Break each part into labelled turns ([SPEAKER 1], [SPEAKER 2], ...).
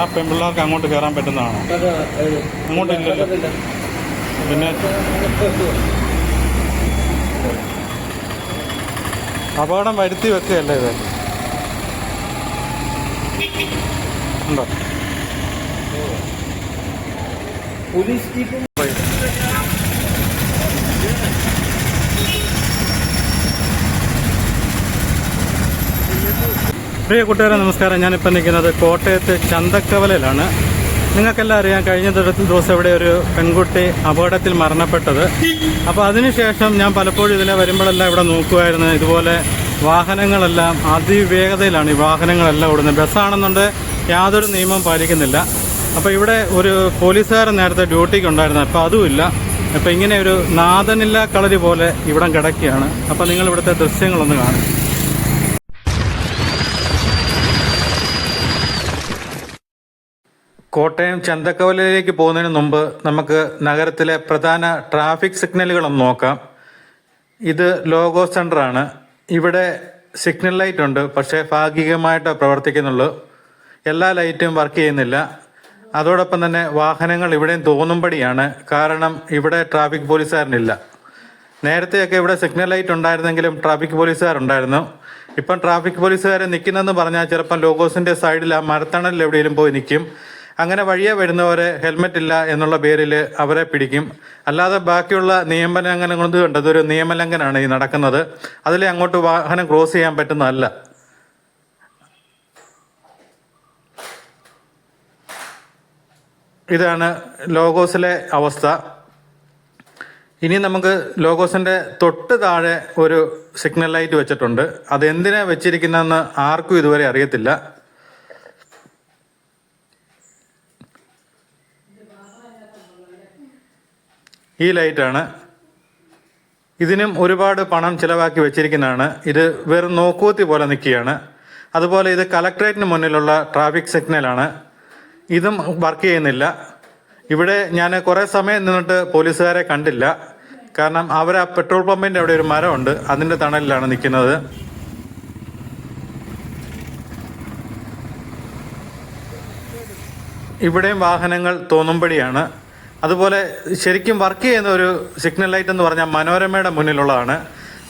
[SPEAKER 1] ആ പെൺപിള്ളേർക്ക് അങ്ങോട്ട് കയറാൻ പറ്റുന്നതാണോ? അങ്ങോട്ട് ഇല്ലല്ലോ. പിന്നെ അപകടം വരുത്തി വെക്കുകയല്ലേ ഇത്? ഉണ്ടോ?
[SPEAKER 2] പോലീസ് ജീപ്പും
[SPEAKER 1] പ്രിയ കൂട്ടുകാരെ നമസ്കാരം. ഞാനിപ്പോൾ നിൽക്കുന്നത് കോട്ടയത്ത് ചന്തക്കവലയിലാണ്. നിങ്ങൾക്കെല്ലാം അറിയാം, കഴിഞ്ഞ ദിവസം ഇവിടെ ഒരു പെൺകുട്ടി അപകടത്തിൽ മരണപ്പെട്ടത്. അപ്പോൾ അതിനുശേഷം ഞാൻ പലപ്പോഴും ഇതിലെ വരുമ്പോഴെല്ലാം ഇവിടെ നോക്കുമായിരുന്നു. ഇതുപോലെ വാഹനങ്ങളെല്ലാം അതിവേഗതയിലാണ് ഈ വാഹനങ്ങളെല്ലാം ഓടുന്നത്. ബസ്സാണെന്നുണ്ട് യാതൊരു നിയമം പാലിക്കുന്നില്ല. അപ്പോൾ ഇവിടെ ഒരു പോലീസുകാരൻ നേരത്തെ ഡ്യൂട്ടിക്ക് ഉണ്ടായിരുന്നു, അപ്പോൾ അതുമില്ല. അപ്പോൾ ഇങ്ങനെ ഒരു നാഥനില്ല കളരി പോലെ ഇവിടം കിടക്കുകയാണ്. അപ്പോൾ നിങ്ങൾ ഇവിടുത്തെ ദൃശ്യങ്ങളൊന്ന് കാണും. കോട്ടയം ചന്തക്കവലയിലേക്ക് പോകുന്നതിന് മുമ്പ് നമുക്ക് നഗരത്തിലെ പ്രധാന ട്രാഫിക് സിഗ്നലുകളൊന്ന് നോക്കാം. ഇത് ലോഗോ സെൻ്ററാണ്. ഇവിടെ സിഗ്നൽ ലൈറ്റ് ഉണ്ട്, പക്ഷേ ഭാഗികമായിട്ട് പ്രവർത്തിക്കുന്നുള്ളൂ. എല്ലാ ലൈറ്റും വർക്ക് ചെയ്യുന്നില്ല. അതോടൊപ്പം തന്നെ വാഹനങ്ങൾ ഇവിടെയും തോന്നുംപടിയാണ്. കാരണം ഇവിടെ ട്രാഫിക് പോലീസുകാരനില്ല. നേരത്തെയൊക്കെ ഇവിടെ സിഗ്നൽ ലൈറ്റ് ഉണ്ടായിരുന്നെങ്കിലും ട്രാഫിക് പോലീസുകാരുണ്ടായിരുന്നു. ഇപ്പം ട്രാഫിക് പോലീസുകാർ നിൽക്കുന്നതെന്ന് പറഞ്ഞാൽ ചിലപ്പം ലോഗോസിൻ്റെ സൈഡിൽ ആ മരത്തണലിൽ എവിടെയെങ്കിലും പോയി നിൽക്കും. അങ്ങനെ വഴിയെ വരുന്നവരെ ഹെൽമെറ്റ് ഇല്ല എന്നുള്ള പേരിൽ അവരെ പിടിക്കും. അല്ലാതെ ബാക്കിയുള്ള നിയമലംഘനങ്ങളൊന്നും ഉണ്ട്. അതൊരു നിയമലംഘനമാണ് ഈ നടക്കുന്നത്. അതിലെ അങ്ങോട്ട് വാഹനം ക്രോസ് ചെയ്യാൻ പറ്റുന്നതല്ല. ഇതാണ് ലോഗോസിലെ അവസ്ഥ. ഇനി നമുക്ക് ലോഗോസിൻ്റെ തൊട്ട് താഴെ ഒരു സിഗ്നൽ ലൈറ്റ് വെച്ചിട്ടുണ്ട്. അതെന്തിനാ വെച്ചിരിക്കുന്നതെന്ന് ആർക്കും ഇതുവരെ അറിയത്തില്ല. ഈ ലൈറ്റാണ്. ഇതിനും ഒരുപാട് പണം ചിലവാക്കി വെച്ചിരിക്കുന്നതാണ്. ഇത് വെറും നോക്കൂത്തി പോലെ നിൽക്കുകയാണ്. അതുപോലെ ഇത് കലക്ട്രേറ്റിന് മുന്നിലുള്ള ട്രാഫിക് സിഗ്നലാണ്. ഇതും വർക്ക് ചെയ്യുന്നില്ല. ഇവിടെ ഞാൻ കുറേ സമയം നിന്നിട്ട് പോലീസുകാരെ കണ്ടില്ല. കാരണം അവർ ആ പെട്രോൾ പമ്പിൻ്റെ അവിടെ ഒരു മരമുണ്ട്, അതിൻ്റെ തണലിലാണ് നിൽക്കുന്നത്. ഇവിടെയും വാഹനങ്ങൾ തോന്നുംപടിയാണ്. അതുപോലെ ശരിക്കും വർക്ക് ചെയ്യുന്ന ഒരു സിഗ്നൽ ലൈറ്റ് എന്ന് പറഞ്ഞാൽ മനോരമയുടെ മുന്നിലുള്ളതാണ്.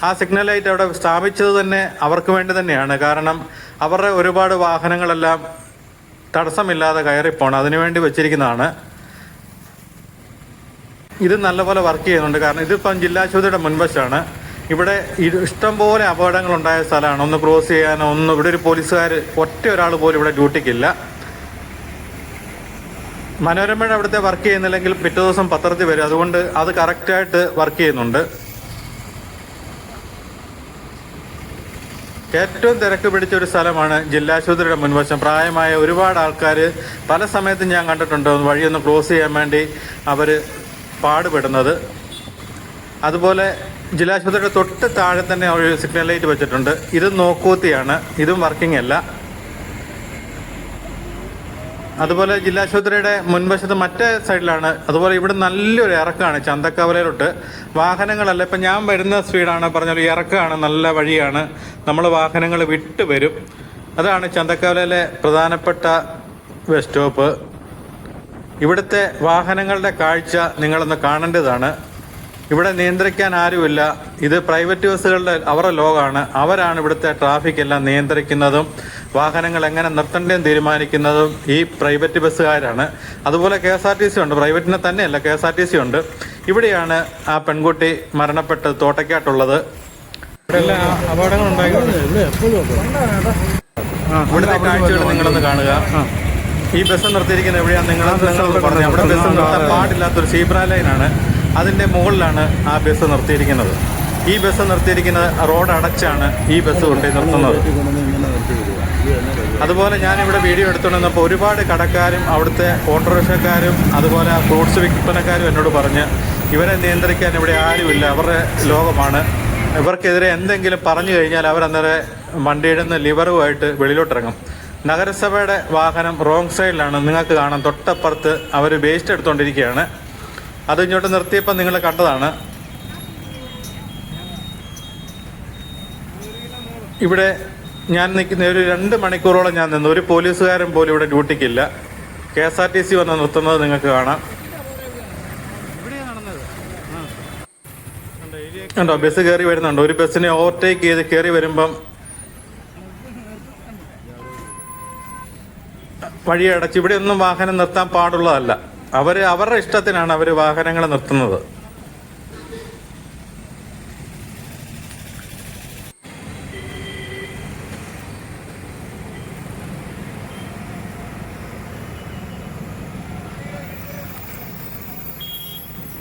[SPEAKER 1] ആ സിഗ്നൽ ലൈറ്റ് അവിടെ സ്ഥാപിച്ചത് തന്നെ അവർക്ക് വേണ്ടി തന്നെയാണ്. കാരണം അവരുടെ ഒരുപാട് വാഹനങ്ങളെല്ലാം തടസ്സമില്ലാതെ കയറിപ്പോണം, അതിനുവേണ്ടി വെച്ചിരിക്കുന്നതാണ്. ഇത് നല്ലപോലെ വർക്ക് ചെയ്യുന്നുണ്ട്. കാരണം ഇതിപ്പം ജില്ലാശുപത്രിയുടെ മുൻവശമാണ്. ഇവിടെ ഇഷ്ടംപോലെ അപകടങ്ങളുണ്ടായ സ്ഥലമാണ്. ഒന്ന് ക്രോസ് ചെയ്യാനോ ഇവിടെ ഒരു പോലീസുകാർ ഒറ്റ ഒരാൾ പോലും ഇവിടെ ഡ്യൂട്ടിക്കില്ല. മനോരമയുടെ അവിടുത്തെ വർക്ക് ചെയ്യുന്നില്ലെങ്കിൽ പിറ്റേ ദിവസം പത്രത്തിൽ വരും. അതുകൊണ്ട് അത് കറക്റ്റായിട്ട് വർക്ക് ചെയ്യുന്നുണ്ട്. ഏറ്റവും തിരക്ക് പിടിച്ച ഒരു സ്ഥലമാണ് ജില്ലാശുപത്രിയുടെ മുൻവശം. പ്രായമായ ഒരുപാട് ആൾക്കാർ പല സമയത്തും ഞാൻ കണ്ടിട്ടുണ്ട് വഴിയൊന്ന് ക്രോസ് ചെയ്യാൻ വേണ്ടി അവർ പാടുപെടുന്നത്. അതുപോലെ ജില്ലാശുപത്രിയുടെ തൊട്ട് താഴെ തന്നെ ഒരു സിഗ്നൽ ലൈറ്റ് വെച്ചിട്ടുണ്ട്. ഇത് നോക്കൂത്തിയാണ്, ഇതും വർക്കിംഗ് അല്ല. അതുപോലെ ജില്ലാശുപത്രിയുടെ മുൻവശത്ത് മറ്റേ സൈഡിലാണ്. അതുപോലെ ഇവിടെ നല്ലൊരു ഇറക്കമാണ് ചന്തക്കവലയിലോട്ട്. വാഹനങ്ങളല്ല, ഇപ്പം ഞാൻ വരുന്ന സ്പീഡാണ് പറഞ്ഞാൽ ഇറക്കമാണ്, നല്ല വഴിയാണ്. നമ്മൾ വാഹനങ്ങൾ വിട്ട് വരും. അതാണ് ചന്തക്കവലയിലെ പ്രധാനപ്പെട്ട ബസ് സ്റ്റോപ്പ്. ഇവിടുത്തെ വാഹനങ്ങളുടെ കാഴ്ച നിങ്ങളൊന്ന് കാണേണ്ടതാണ്. ഇവിടെ നിയന്ത്രിക്കാൻ ആരുമില്ല. ഇത് പ്രൈവറ്റ് ബസ്സുകളുടെ അവരുടെ ലോകമാണ്. അവരാണ് ഇവിടുത്തെ ട്രാഫിക് എല്ലാം നിയന്ത്രിക്കുന്നതും വാഹനങ്ങൾ എങ്ങനെ നിർത്തേണ്ടതെന്ന് തീരുമാനിക്കുന്നതും ഈ പ്രൈവറ്റ് ബസ്സുകാരാണ്. അതുപോലെ KSRTC ഉണ്ട്. പ്രൈവറ്റിനെ തന്നെയല്ല, KSRTC ഉണ്ട്. ഇവിടെയാണ് ആ പെൺകുട്ടി മരണപ്പെട്ടത്, തോട്ടയ്ക്കാട്ടുള്ളത്. ഇവിടെ അപകടങ്ങൾ ഇവിടുത്തെ കാഴ്ചകൾ നിങ്ങളൊന്ന് കാണുക. ഈ ബസ് നിർത്തിയിരിക്കുന്നത് എവിടെയാണ് നിങ്ങൾ പറഞ്ഞു. അവിടെ ബസ് നിർത്താൻ പാടില്ലാത്തൊരു സീബ്ര ലൈനാണ്. അതിൻ്റെ മുകളിലാണ് ആ ബസ് നിർത്തിയിരിക്കുന്നത്. ഈ ബസ് നിർത്തിയിരിക്കുന്നത് റോഡ് അടച്ചാണ് ഈ ബസ് കൊണ്ടുപോയി നിർത്തുന്നത്. അതുപോലെ ഞാനിവിടെ വീഡിയോ എടുത്തുകൊണ്ടിരുന്നപ്പോൾ ഒരുപാട് കടക്കാരും അവിടുത്തെ ഓട്ടോറിക്ഷക്കാരും അതുപോലെ ഫ്രൂട്ട്സ് വിൽപ്പനക്കാരും എന്നോട് പറഞ്ഞ് ഇവരെ നിയന്ത്രിക്കാൻ ഇവിടെ ആരുമില്ല, അവരുടെ ലോകമാണ്. ഇവർക്കെതിരെ എന്തെങ്കിലും പറഞ്ഞു കഴിഞ്ഞാൽ അവരന്നേരം വണ്ടിയുടെ നിന്ന് ലിവറുമായിട്ട് വെളിയിലോട്ടിറങ്ങും. നഗരസഭയുടെ വാഹനം റോങ് സൈഡിലാണ്. നിങ്ങൾക്ക് കാണാം, തൊട്ടപ്പുറത്ത് അവർ വേസ്റ്റ് എടുത്തുകൊണ്ടിരിക്കുകയാണ്. അത് ഇങ്ങോട്ട് നിർത്തിയപ്പോൾ നിങ്ങൾ കണ്ടതാണ്. ഇവിടെ ഞാൻ നിൽക്കുന്ന ഒരു 2 മണിക്കൂറോളം ഞാൻ നിന്നു. ഒരു പോലീസുകാരൻ പോലും ഇവിടെ ഡ്യൂട്ടിക്കില്ല. KSRTC വന്ന് നിർത്തുന്നത് നിങ്ങൾക്ക് കാണാം. കണ്ടോ, ബസ് കയറി വരുന്നുണ്ട്. ഒരു ബസ്സിനെ ഓവർടേക്ക് ചെയ്ത് കയറി വരുമ്പം വഴി അടച്ച്. ഇവിടെ ഒന്നും വാഹനം നിർത്താൻ പാടുള്ളതല്ല. അവരുടെ ഇഷ്ടത്തിനാണ് അവർ വാഹനങ്ങൾ നിർത്തുന്നത്.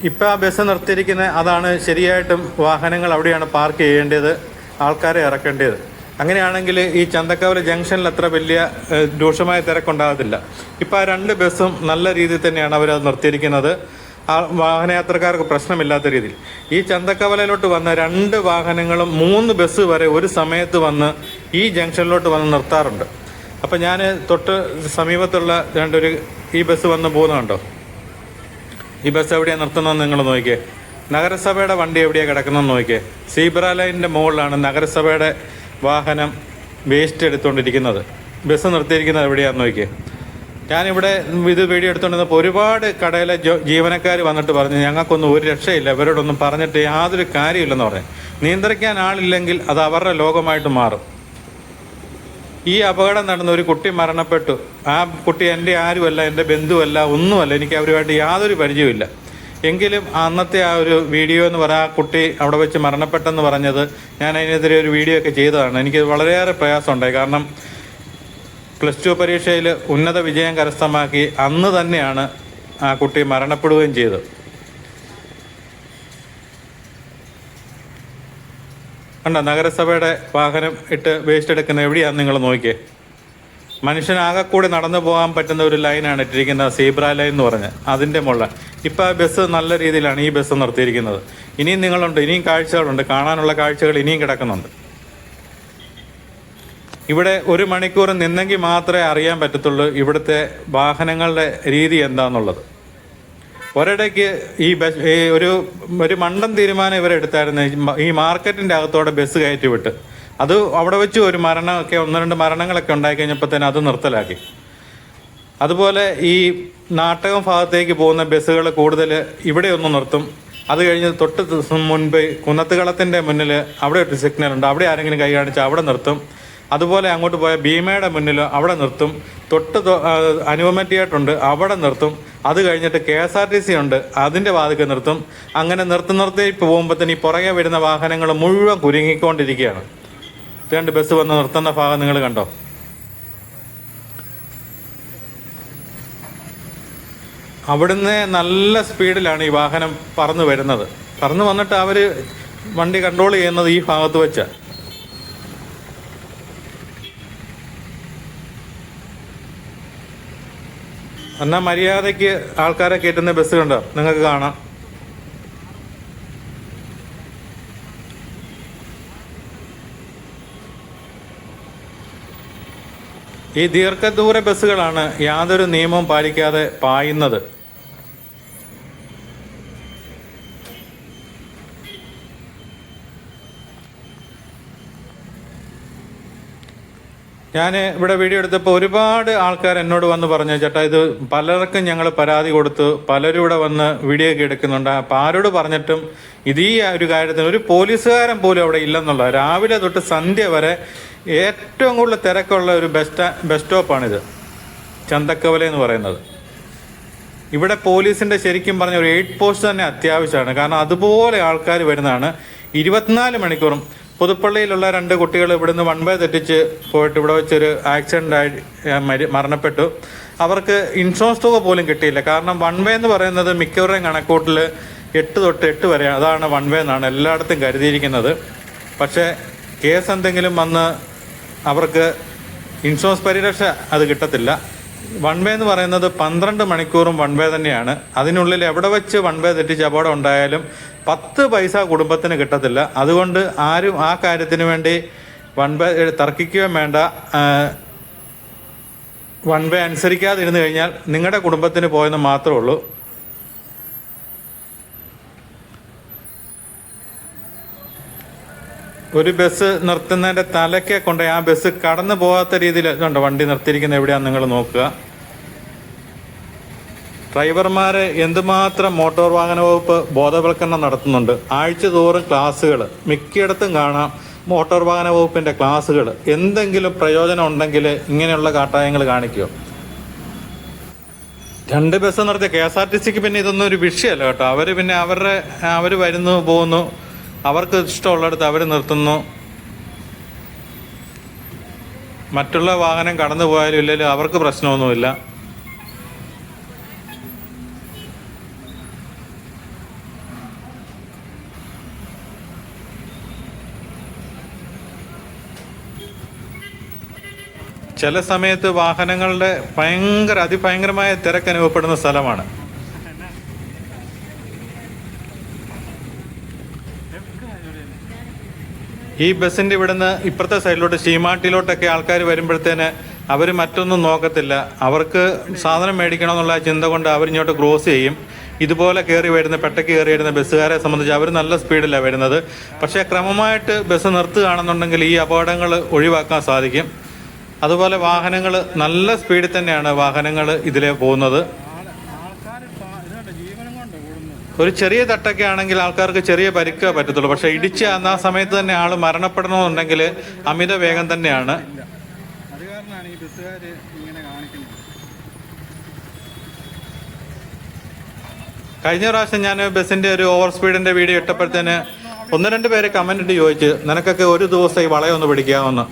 [SPEAKER 1] ഇപ്പം ആ ബസ് നിർത്തിയിരിക്കുന്ന അതാണ് ശരിയായിട്ടും വാഹനങ്ങൾ അവിടെയാണ് പാർക്ക് ചെയ്യേണ്ടത്, ആൾക്കാരെ ഇറക്കേണ്ടത്. അങ്ങനെയാണെങ്കിൽ ഈ ചന്തക്കവല ജംഗ്ഷനിൽ അത്ര വലിയ രൂക്ഷമായ തിരക്കുണ്ടാകത്തില്ല. ഇപ്പം ആ 2 ബസ്സും നല്ല രീതിയിൽ തന്നെയാണ് അവരത് നിർത്തിയിരിക്കുന്നത്. ആ വാഹനയാത്രക്കാർക്ക് പ്രശ്നമില്ലാത്ത രീതിയിൽ. ഈ ചന്തക്കവലയിലോട്ട് വന്ന 2 വാഹനങ്ങളും 3 ബസ് വരെ ഒരു സമയത്ത് വന്ന് ഈ ജംഗ്ഷനിലോട്ട് വന്ന് നിർത്താറുണ്ട്. അപ്പം ഞാൻ തൊട്ട് സമീപത്തുള്ള ഈ ബസ് വന്ന് പോകുന്നുണ്ടോ? ഈ ബസ് എവിടെയാണ് നിർത്തുന്നതെന്ന് നിങ്ങൾ നോക്കിയേ. നഗരസഭയുടെ വണ്ടി എവിടെയാണ് കിടക്കുന്നതെന്ന് നോക്കിയേ. സീബ്ര ലൈനിൻ്റെ മുകളിലാണ് നഗരസഭയുടെ വാഹനം വേസ്റ്റ് എടുത്തുകൊണ്ടിരിക്കുന്നത്. ബസ് നിർത്തിയിരിക്കുന്നത് എവിടെയാണെന്ന് നോക്കിയേ. ഞാനിവിടെ ഇത് വീഡിയോ എടുത്തുകൊണ്ടിരുന്നപ്പോൾ ഒരുപാട് കടയിലെ ജീവനക്കാർ വന്നിട്ട് പറഞ്ഞു, ഞങ്ങൾക്കൊന്നും ഒരു രക്ഷയില്ല, ഇവരോടൊന്നും പറഞ്ഞിട്ട് യാതൊരു കാര്യമില്ലെന്ന് പറഞ്ഞു. നിയന്ത്രിക്കാൻ ആളില്ലെങ്കിൽ അത് അവരുടെ ലോകമായിട്ട് മാറും. ഈ അപകടം നടന്ന ഒരു കുട്ടി മരണപ്പെട്ടു. ആ കുട്ടി എൻ്റെ ആരുമല്ല, എൻ്റെ ബന്ധുവല്ല, ഒന്നുമല്ല. എനിക്ക് അവരുമായിട്ട് യാതൊരു പരിചയമില്ല. എങ്കിലും അന്നത്തെ ആ ഒരു വീഡിയോ എന്ന് പറഞ്ഞാൽ ആ കുട്ടി അവിടെ വെച്ച് മരണപ്പെട്ടെന്ന് പറഞ്ഞത് ഞാൻ അതിനെതിരെ ഒരു വീഡിയോ ഒക്കെ ചെയ്തതാണ്. എനിക്ക് വളരെയേറെ പ്രയാസമുണ്ടായി. കാരണം +2 പരീക്ഷയിൽ ഉന്നത വിജയം കരസ്ഥമാക്കി അന്ന് തന്നെയാണ് ആ കുട്ടി മരണപ്പെടുകയും ചെയ്തത്. കണ്ടോ, നഗരസഭയുടെ വാഹനം ഇട്ട് വേസ്റ്റ് എടുക്കുന്ന എവിടെയാണെന്ന് നിങ്ങൾ നോക്കിയേ. മനുഷ്യനാകെ കൂടി നടന്നു പോകാൻ പറ്റുന്ന ഒരു ലൈനാണ് ഇട്ടിരിക്കുന്നത്, സീബ്ര ലൈൻ എന്ന് പറഞ്ഞ്. അതിൻ്റെ മുകളിൽ ഇപ്പോൾ ആ ബസ് നല്ല രീതിയിലാണ് ഈ ബസ് നിർത്തിയിരിക്കുന്നത്. ഇനിയും നിങ്ങളുണ്ട്, ഇനിയും കാഴ്ചകളുണ്ട്, കാണാനുള്ള കാഴ്ചകൾ ഇനിയും കിടക്കുന്നുണ്ട്. ഇവിടെ 1 മണിക്കൂർ നിന്നെങ്കിൽ മാത്രമേ അറിയാൻ പറ്റത്തുള്ളൂ ഇവിടുത്തെ വാഹനങ്ങളുടെ രീതി എന്താണെന്നുള്ളത്. ഒരിടയ്ക്ക് ഒരു മണ്ടൻ തീരുമാനം ഇവരെടുത്തായിരുന്നു. ഈ മാർക്കറ്റിൻ്റെ അകത്തോടെ ബസ് കയറ്റി വിട്ട് അത് അവിടെ വെച്ച് ഒരു മരണമൊക്കെ 1-2 മരണങ്ങളൊക്കെ ഉണ്ടായിക്കഴിഞ്ഞപ്പോൾ തന്നെ അത് നിർത്തലാക്കി. അതുപോലെ ഈ നാട്ടകം ഭാഗത്തേക്ക് പോകുന്ന ബസ്സുകൾ കൂടുതൽ ഇവിടെ ഒന്ന് നിർത്തും. അത് കഴിഞ്ഞ് തൊട്ട് മുൻപ് കുന്നത്തുകളത്തിൻ്റെ മുന്നിൽ അവിടെ ഒരു സിഗ്നലുണ്ട്, അവിടെ ആരെങ്കിലും കൈ കാണിച്ചാൽ അവിടെ നിർത്തും. അതുപോലെ അങ്ങോട്ട് പോയ ഭീമയുടെ മുന്നിൽ അവിടെ നിർത്തും. തൊട്ട് അനുപമ തിയേറ്റർ ഉണ്ട്, അവിടെ നിർത്തും. അത് കഴിഞ്ഞിട്ട് KSRTC ഉണ്ട്, അതിൻ്റെ വാതിൽക്ക് നിർത്തും. അങ്ങനെ നിർത്തി പോകുമ്പോൾ തന്നെ ഈ പുറകെ വരുന്ന വാഹനങ്ങൾ മുഴുവൻ കുരുങ്ങിക്കൊണ്ടിരിക്കുകയാണ്. 2 ബസ് വന്ന് നിർത്തുന്ന ഭാഗം നിങ്ങൾ കണ്ടോ? അവിടുന്ന് നല്ല സ്പീഡിലാണ് ഈ വാഹനം പറന്ന് വരുന്നത്. പറന്ന് വന്നിട്ട് അവർ വണ്ടി കൺട്രോൾ ചെയ്യുന്നത് ഈ ഭാഗത്ത് വെച്ചാണ്. എന്നാൽ മര്യാദയ്ക്ക് ആൾക്കാരെ കയറ്റുന്ന ബസ് കണ്ടോ, നിങ്ങൾക്ക് കാണാം. ഈ ദീർഘദൂര ബസ്സുകളാണ് യാതൊരു നിയമവും പാലിക്കാതെ പായുന്നത്. ഞാൻ ഇവിടെ വീഡിയോ എടുത്തപ്പോൾ ഒരുപാട് ആൾക്കാർ എന്നോട് വന്ന് പറഞ്ഞു, ചേട്ടാ ഇത് പലർക്കും ഞങ്ങൾ പരാതി കൊടുത്തു, പലരും ഇവിടെ വന്ന് വീഡിയോ ഒക്കെ എടുക്കുന്നുണ്ട്. അപ്പം ആരോട് പറഞ്ഞിട്ടും ഇതീ ഒരു കാര്യത്തിന് ഒരു പോലീസുകാരൻ പോലും അവിടെ ഇല്ലെന്നുള്ള. രാവിലെ തൊട്ട് സന്ധ്യ വരെ ഏറ്റവും കൂടുതൽ തിരക്കുള്ള ഒരു ബസ് സ്റ്റോപ്പാണിത്, ചന്തക്കവല എന്ന് പറയുന്നത്. ഇവിടെ പോലീസിൻ്റെ ശരിക്കും പറഞ്ഞ ഒരു 8 പോസ്റ്റ് തന്നെ അത്യാവശ്യമാണ്. കാരണം അതുപോലെ ആൾക്കാർ വരുന്നതാണ് 24 മണിക്കൂറും. പുതുപ്പള്ളിയിലുള്ള 2 കുട്ടികൾ ഇവിടുന്ന് 1 വേ തെറ്റിച്ച് പോയിട്ട് ഇവിടെ വെച്ചൊരു ആക്സിഡൻ്റായി മരണപ്പെട്ടു. അവർക്ക് ഇൻഷുറൻസ് തുക പോലും കിട്ടിയില്ല. കാരണം 1 വേ എന്ന് പറയുന്നത് മിക്കവരുടെയും കണക്കൂട്ടിൽ 8 തൊട്ട് 8 വരെ അതാണ് 1 വേ എന്നാണ് എല്ലായിടത്തും കരുതിയിരിക്കുന്നത്. പക്ഷേ കേസ് എന്തെങ്കിലും വന്ന് അവർക്ക് ഇൻഷുറൻസ് പരിരക്ഷ അത് കിട്ടത്തില്ല. 1 വേ എന്ന് പറയുന്നത് 12 മണിക്കൂറും 1 വേ തന്നെയാണ്. അതിനുള്ളിൽ എവിടെ വെച്ച് 1 വേ തെറ്റിച്ച് അപകടം ഉണ്ടായാലും 10 പൈസ കുടുംബത്തിന് കിട്ടത്തില്ല. അതുകൊണ്ട് ആരും ആ കാര്യത്തിന് വേണ്ടി 1 വേ തർക്കിക്കുകയും വേണ്ട. 1 വേ അനുസരിക്കാതിരുന്നു കഴിഞ്ഞാൽ നിങ്ങളുടെ കുടുംബത്തിന് പോയെന്ന് മാത്രമേ ഉള്ളൂ. ഒരു ബസ് നിർത്തുന്നതിൻ്റെ തലയ്ക്ക് കൊണ്ട് ആ ബസ് കടന്നു പോകാത്ത രീതിയിൽ കണ്ടോ വണ്ടി നിർത്തിയിരിക്കുന്നത് എവിടെയാണെന്ന് നിങ്ങൾ നോക്കുക. ഡ്രൈവർമാരെ എന്തുമാത്രം മോട്ടോർ വാഹന വകുപ്പ് ബോധവൽക്കരണം നടത്തുന്നുണ്ട്. ആഴ്ചതോറും ക്ലാസ്സുകൾ മിക്കയിടത്തും കാണാം. മോട്ടോർ വാഹന വകുപ്പിന്റെ ക്ലാസ്സുകൾ എന്തെങ്കിലും പ്രയോജനം ഉണ്ടെങ്കിൽ ഇങ്ങനെയുള്ള കാട്ടായങ്ങൾ കാണിക്കുമോ? 2 ബസ് നിർത്തിയ KSRTCക്ക് പിന്നെ ഇതൊന്നും ഒരു വിഷയമല്ല കേട്ടോ. അവർ പിന്നെ അവർ വരുന്നു പോകുന്നു, അവർക്ക് ഇഷ്ടമുള്ളിടത്ത് അവർ നിർത്തുന്നു. മറ്റുള്ള വാഹനം കടന്നു പോയാലും ഇല്ലെങ്കിലും അവർക്ക് പ്രശ്നമൊന്നുമില്ല. ചില സമയത്ത് വാഹനങ്ങളുടെ അതിഭയങ്കരമായ തിരക്ക് അനുഭവപ്പെടുന്ന സ്ഥലമാണ്. ഈ ബസ്സിന്റെ ഇവിടുന്ന് ഇപ്പുറത്തെ സൈഡിലോട്ട് ശീമാട്ടിലോട്ടൊക്കെ ആൾക്കാർ വരുമ്പോഴത്തേന് അവർ മറ്റൊന്നും നോക്കത്തില്ല. അവർക്ക് സാധനം മേടിക്കണമെന്നുള്ള ചിന്ത കൊണ്ട് അവരിങ്ങോട്ട് ക്രോസ് ചെയ്യും. ഇതുപോലെ പെട്ടയ്ക്ക് കയറി വരുന്ന ബസ്സുകാരെ സംബന്ധിച്ച് അവർ നല്ല സ്പീഡിലാണ് വരുന്നത്. പക്ഷേ ക്രമമായിട്ട് ബസ് നിർത്തുകയാണെന്നുണ്ടെങ്കിൽ ഈ അപകടങ്ങൾ ഒഴിവാക്കാൻ സാധിക്കും. അതുപോലെ വാഹനങ്ങൾ നല്ല സ്പീഡിൽ തന്നെയാണ് വാഹനങ്ങൾ ഇതിലേ പോകുന്നത്. ഒരു ചെറിയ തട്ടൊക്കെ ആണെങ്കിൽ ആൾക്കാർക്ക് ചെറിയ പരിക്കേ പറ്റത്തുള്ളൂ. പക്ഷെ ഇടിച്ച് ആ സമയത്ത് തന്നെ ആൾ മരണപ്പെടണമെന്നുണ്ടെങ്കിൽ അമിത വേഗം തന്നെയാണ്. കഴിഞ്ഞ പ്രാവശ്യം ഞാൻ ബസ്സിന്റെ ഒരു ഓവർ സ്പീഡിന്റെ വീഡിയോ ഇട്ടപ്പോഴത്തേന് 1-2 പേര് കമന്റ് ഇട്ട് ചോദിച്ചു, നിനക്കൊക്കെ ഒരു ദിവസം ഈ വളയൊന്ന് പിടിക്കാമെന്ന്.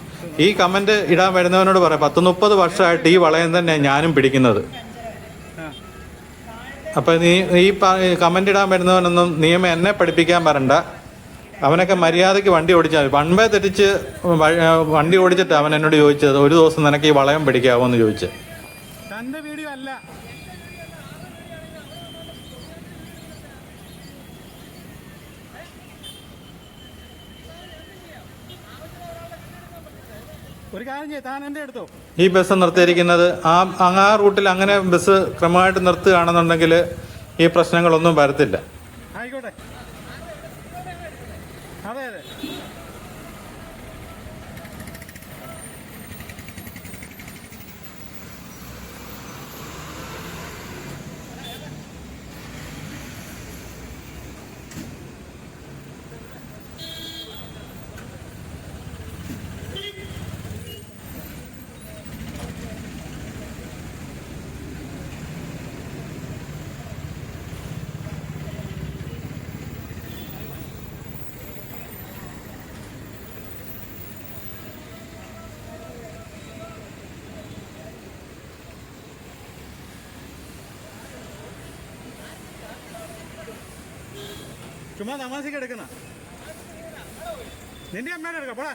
[SPEAKER 1] ഈ കമന്റ് ഇടാൻ വരുന്നവനോട് പറയാം, 10-30 വർഷമായിട്ട് ഈ വളയം തന്നെ ഞാനും പിടിക്കുന്നത്. അപ്പൊ നീ ഈ കമന്റ് ഇടാൻ വരുന്നവനൊന്നും നിയമം എന്നെ പഠിപ്പിക്കാൻ വരണ്ട. അവനൊക്കെ മര്യാദയ്ക്ക് വണ്ടി ഓടിച്ചാൽ 1 വേ തെറ്റിച്ച് വണ്ടി ഓടിച്ചിട്ട് അവൻ എന്നോട് ചോദിച്ചത്, ഒരു ദിവസം നിനക്ക് ഈ വളയം പിടിക്കാവോ എന്ന് ചോദിച്ചു. തന്റെ വീഡിയോ അല്ല. ഈ ബസ് നിർത്തിയിരിക്കുന്നത് ആ റൂട്ടിൽ അങ്ങനെ ബസ് ക്രമമായിട്ട് നിർത്തുകയാണെന്നുണ്ടെങ്കിൽ ഈ പ്രശ്നങ്ങളൊന്നും വരത്തില്ല. ആയിക്കോട്ടെ, അതെ അതെ. ചുമ്മാ തമാശക്ക് എടുക്കുന്ന നിന്റെ അമ്മയുടെ എടുക്കാം പോടാ.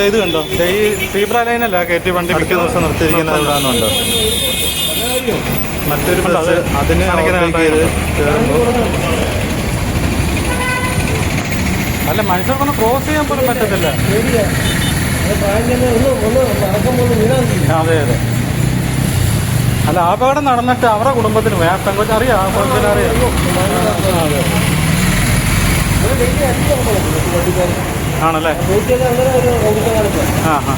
[SPEAKER 1] ഇത് കണ്ടോ, ഈ സീബ്ര ലൈനല്ല കയറ്റി വണ്ടി മിക്ക ദിവസം നിർത്തിയിരിക്കുന്നത് എവിടാന്നുണ്ടോ. മറ്റൊരു ബസ് അതിന് അല്ല, മനുഷ്യർക്കൊന്നും ക്രോസ് ചെയ്യാൻ പോലും പറ്റത്തില്ല. അതെ അതെ. അല്ല, അപകടം നടന്നിട്ട് അവരുടെ കുടുംബത്തിന് പെങ്കൊച്ച് അറിയാം, ആ കൊച്ചിനെ അറിയാം. അതെ ആണല്ലേ. ആ ആ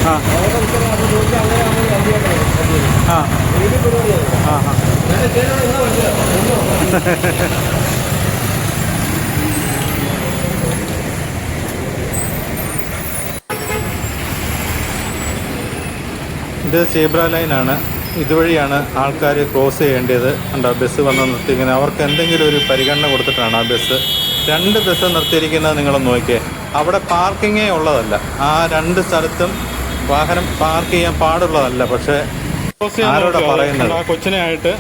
[SPEAKER 1] ആ. ഇത് സീബ്ര ലൈനാണ്. ഇതുവഴിയാണ് ആൾക്കാർ ക്രോസ് ചെയ്യേണ്ടത്. ഉണ്ടോ, ബസ് വന്ന് നിർത്തിയിരിക്കുന്നത്. അവർക്ക് എന്തെങ്കിലും ഒരു പരിഗണന കൊടുത്തിട്ടാണ് ആ ബസ്. 2 ബസ് നിർത്തിയിരിക്കുന്നത് നിങ്ങളൊന്ന് നോക്കിയേ. അവിടെ പാർക്കിങ്ങേ ഉള്ളതല്ല. ആ 2 സ്ഥലത്തും വാഹനം പാർക്ക് ചെയ്യാൻ പാടുള്ളതല്ല. പക്ഷേ ആരോടാ പറയുന്നത്? ആ കൊച്ചിനെ ആയിട്ട്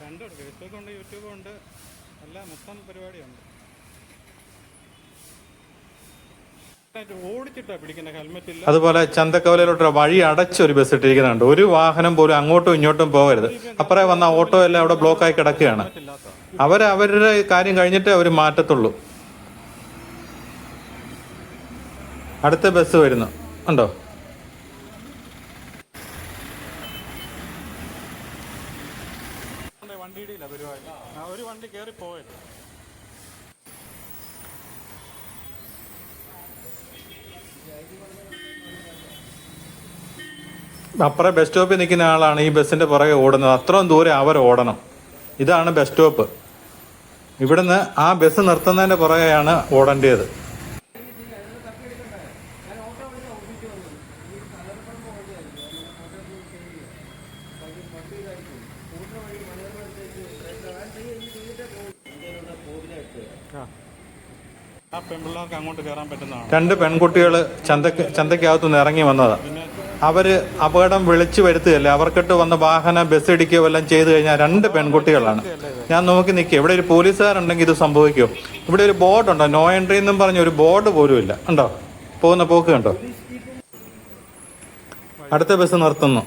[SPEAKER 1] കണ്ടുകൊടുക്കുക. ഫേസ്ബുക്ക് ഉണ്ട്, യൂട്യൂബ് ഉണ്ട്, എല്ലാ മൊത്തം പരിപാടിയുണ്ട്. അതുപോലെ ചന്തക്കവലയിലോട്ട് വഴി അടച്ചൊരു ബസ് ഇട്ടിരിക്കുന്നുണ്ട്. ഒരു വാഹനം പോലും അങ്ങോട്ടും ഇങ്ങോട്ടും പോകരുത്. അപ്പുറേ വന്ന ഓട്ടോ എല്ലാം അവിടെ ബ്ലോക്കായി കിടക്കുകയാണ്. അവരുടെ കാര്യം കഴിഞ്ഞിട്ടേ അവർ മാറ്റത്തുള്ളൂ. അടുത്ത ബസ് വരുന്നു, ഉണ്ടോ. വണ്ടിയുടെ പരിപാടി. ഒരു വണ്ടി കയറി പോയത്. അപ്പുറം ബസ് സ്റ്റോപ്പിൽ നിൽക്കുന്ന ആളാണ് ഈ ബസ്സിന്റെ പുറകെ ഓടുന്നത്. അത്രയും ദൂരെ അവർ ഓടണം. ഇതാണ് ബസ് സ്റ്റോപ്പ്. ഇവിടുന്ന് ആ ബസ് നിർത്തുന്നതിന്റെ പുറകെയാണ് ഓടേണ്ടത്. ആ പെൺപിള്ളേർക്ക് അങ്ങോട്ട് കയറാൻ പറ്റുന്നതാണ്. 2 പെൺകുട്ടികൾ ചന്തക്കകത്തുനിന്ന് ഇറങ്ങി വന്നതാ. അവര് അപകടം വിളിച്ചു വരുത്തുകയല്ലേ, അവർക്കിട്ട് വന്ന ബസ് ഇടിക്കുകയോ വല്ലതും ചെയ്തു കഴിഞ്ഞാൽ 2 പെൺകുട്ടികളാണ്. ഞാൻ നോക്കി നിൽക്കുക. ഇവിടെ ഒരു പോലീസുകാരുണ്ടെങ്കിൽ ഇത് സംഭവിക്കുമോ? ഇവിടെ ഒരു ബോർഡുണ്ടോ? നോ എൻട്രി എന്നും പറഞ്ഞ ഒരു ബോർഡ് പോലും ഇല്ല. ഉണ്ടോ? പോകുന്ന പോക്ക് കണ്ടോ? അടുത്ത ബസ് നിർത്തുന്നു.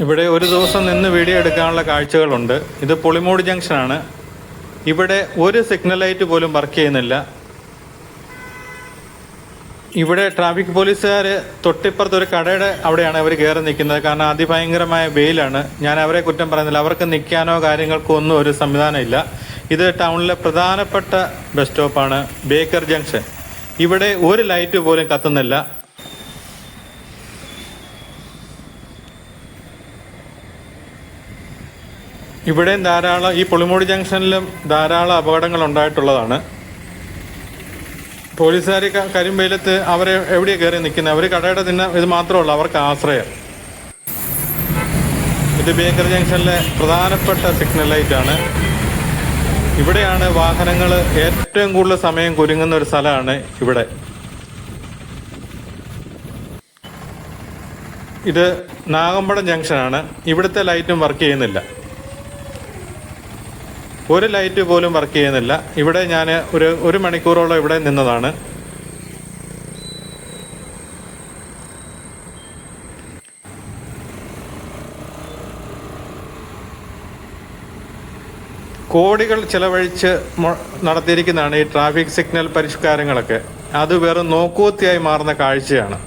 [SPEAKER 1] ഇവിടെ ഒരു ദിവസം നിന്ന് വീഡിയോ എടുക്കാനുള്ള കാഴ്ചകളുണ്ട്. ഇത് പുളിമൂട് ജംഗ്ഷനാണ്. ഇവിടെ ഒരു സിഗ്നൽ ലൈറ്റ് പോലും വർക്ക് ചെയ്യുന്നില്ല. ഇവിടെ ട്രാഫിക് പോലീസുകാർ തൊട്ടിപ്പുറത്ത് ഒരു കടയുടെ അവിടെയാണ് അവർ കയറി നിൽക്കുന്നത്. കാരണം അതിഭയങ്കരമായ വെയിലാണ്. ഞാൻ അവരെ കുറ്റം പറയുന്നില്ല. അവർക്ക് നിൽക്കാനോ കാര്യങ്ങൾക്കോ ഒന്നും ഒരു സംവിധാനം ഇല്ല. ഇത് ടൗണിലെ പ്രധാനപ്പെട്ട ബസ് സ്റ്റോപ്പാണ്, ബേക്കർ ജംഗ്ഷൻ. ഇവിടെ ഒരു ലൈറ്റ് പോലും കത്തുന്നില്ല. ഇവിടെയും ഈ പുളിമൂട് ജംഗ്ഷനിലും ധാരാളം അപകടങ്ങൾ ഉണ്ടായിട്ടുള്ളതാണ്. പോലീസുകാർ കരിമ്പെയിലത്ത് അവരെ എവിടെയാണ് കയറി നിൽക്കുന്നത്? അവർ കടയുടെ ഇത് മാത്രമേ ഉള്ളൂ അവർക്ക് ആശ്രയം. ഇത് ബേക്കർ ജംഗ്ഷനിലെ പ്രധാനപ്പെട്ട സിഗ്നൽ ലൈറ്റാണ്. ഇവിടെയാണ് വാഹനങ്ങൾ ഏറ്റവും കൂടുതൽ സമയം കുരുങ്ങുന്ന ഒരു സ്ഥലമാണ് ഇവിടെ. ഇത് നാഗമ്പടം ജംഗ്ഷനാണ്. ഇവിടുത്തെ ലൈറ്റും വർക്ക് ചെയ്യുന്നില്ല. ഒരു ലൈറ്റ് പോലും വർക്ക് ചെയ്യുന്നില്ല. ഇവിടെ ഞാൻ ഒരു മണിക്കൂറോളം ഇവിടെ നിന്നതാണ്. കോടികൾ ചെലവഴിച്ച് നടത്തിയിരിക്കുന്നതാണ് ഈ ട്രാഫിക് സിഗ്നൽ പരിഷ്കാരങ്ങളൊക്കെ. അത് വെറും നോക്കുകുത്തിയായി മാറുന്ന കാഴ്ചയാണ്.